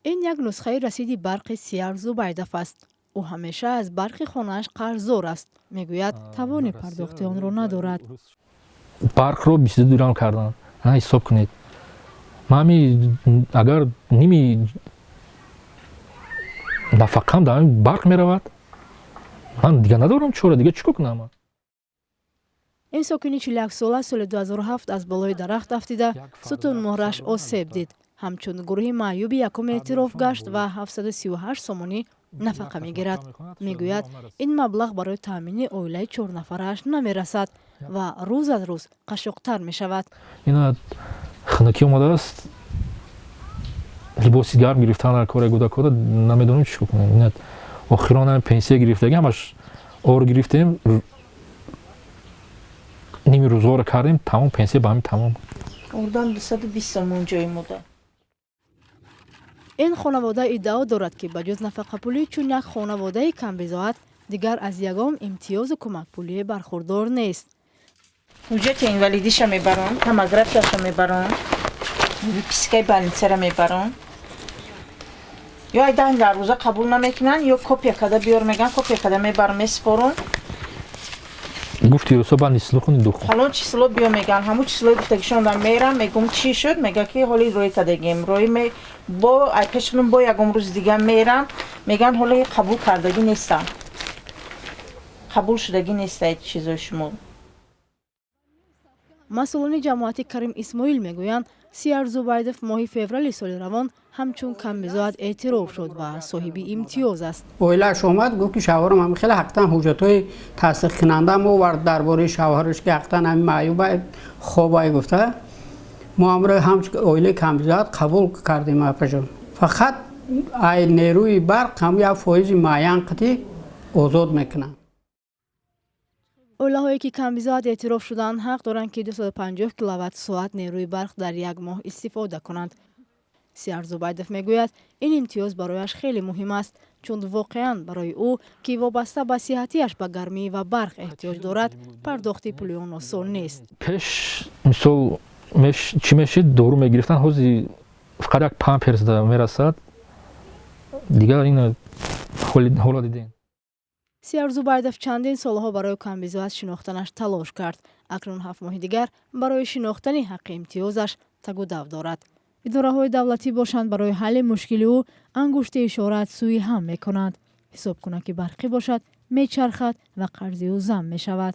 این یک نسخه رسید برق سیار زوبایدوف است. او همیشه از برق خانه‌اش قرضدار است. میگوید توان پرداخت آن را ندارد. برق رو 22 درام کردن. حساب کنید. من اگر نیمی نفقم دارم برق میرود. من دیگه ندارم چوره دیگه چیکار کنم؟ این ساکنی 41 ساله سال 2007 از بالای درخت افتیده ستون مهرش آسیب دید. همچون گروه معیوب یکم اعتراف گشت و 738 سومانی نفقه میگیرد. میگوید این مبلغ برای تامین عائله 4 نفرش نمیرسد و روز از روز قشق‌تر می شود. اینا خنکی اومده است. لباسی گرم گرفتن در کار گوداکودا نمیدونم چی کنیم. اینا آخران پنسیه گرفتگی همش اور گرفتیم. نیمی روزها رو کردیم تمام پنسیه با همین تمام. اردان 220 سومون جای موده. این خانواده ادعا دارد که بجز نفقه پولی چون یک خانواده کم بضاعت دیگر از یگام امتیاز کمک پولی برخوردار نیست. حجت اینوالیدیش میبرن، تماگرافیاش میبرن، پیسکای بالینسه را میبرن. یا ایدان در روزا قبول نمیکنن یا کپی کده بیار میگن کپی کده میبرن میسپارن. گفتی رو صبح نیسلو خونی دو خون. حالا چیزلو بیا میگن همون چیزلو گفتگیشون دارم میرم میگم چی شد میگه که حالی روی کدگیم روی با پیشنم با یکم روز دیگه میرم میگن حالا قبول کردگی نیستم قبول شدگی نیست این چیزای شما. مسئولان جماعت کریم اسماعیل میگویند سیار زوبایدوف ماه فوریه سال روان همچون کم بضاعت اعتراف شد و صاحب امتیاز است. اویلش اومد گفت که شوهرم هم خیلی حقیقتا حجتای تصدیق کننده مو ورد درباره شوهرش که حقیقتا همین معیوب خوبای گفته ما امر هم اویل کم بضاعت قبول کردیم اپجم فقط ای نیروی برق هم یا فایز معین قطعی آزاد میکنن. عائله‌هایی که کم بضاعت اعتراف شدند حق دارند که 250 کیلووات ساعت نیروی برق در یک ماه استفاده کنند. سیار زوبایدوف میگوید این امتیاز برایش خیلی مهم است چون واقعا برای او که وابسته به صحتیش به گرمی و برق احتیاج دارد پرداخت پول آن آسان نیست. پیش مثال چی میشه دارو میگرفتن حوزی فقط یک 5% میرسد دیگر این حالا دیدین. سیار زوبایدوف چندین سالها برای کم بضاعت شناختنش تلاش کرد. اکنون 7 ماه دیگر برای شناختن حق امتیازش تگ و دو دارد. اداره‌های دولتی باشند برای حل مشکل او انگشت اشارت سوی هم میکنند. حساب کنه که برقی باشد میچرخد و قرض او ضم میشود.